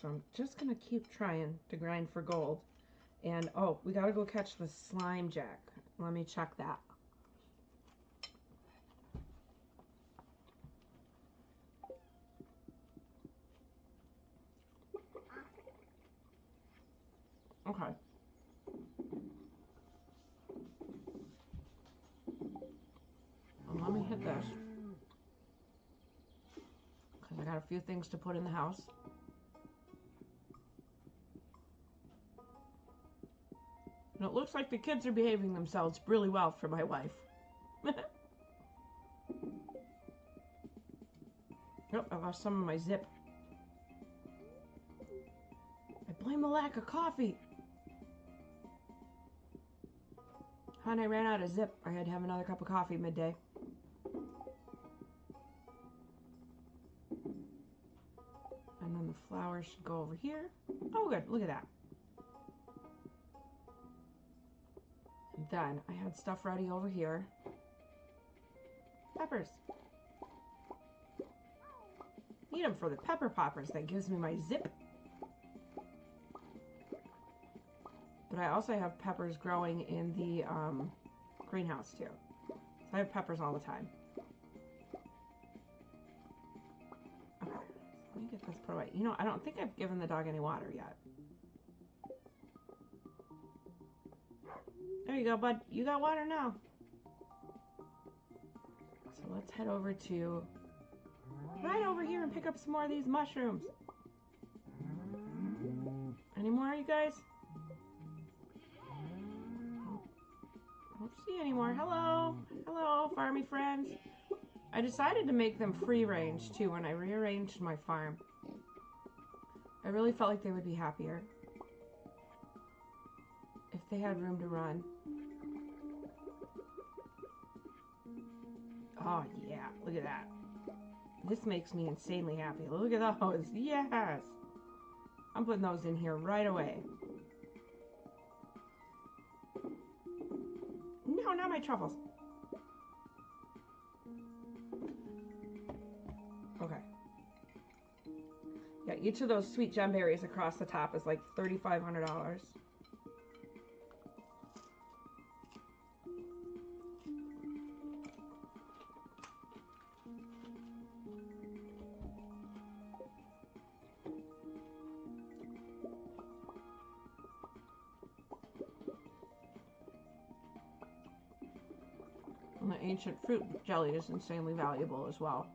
So I'm just going to keep trying to grind for gold. And, oh, we got to go catch the slime jack. Let me check that. Okay. Well, let me hit this. Because I got a few things to put in the house. And it looks like the kids are behaving themselves really well for my wife. Oh, I lost some of my zip. I blame the lack of coffee. Hon, I ran out of zip. I had to have another cup of coffee midday. And then the flowers should go over here. Oh, good. Look at that. And then I had stuff ready over here. Peppers. Need them for the pepper poppers. That gives me my zip. But I also have peppers growing in the greenhouse too. So I have peppers all the time. Okay, let me get this put away. You know, I don't think I've given the dog any water yet. There you go, bud. You got water now. So let's head over to right over here and pick up some more of these mushrooms. Any more, you guys? I don't see any more. Hello. Hello, farmy friends. I decided to make them free range too when I rearranged my farm. I really felt like they would be happier if they had room to run. Oh yeah, look at that. This makes me insanely happy. Look at those. Yes. I'm putting those in here right away. No, not my truffles. Okay. Yeah, each of those sweet gem berries across the top is like $3,500. And the ancient fruit jelly is insanely valuable as well.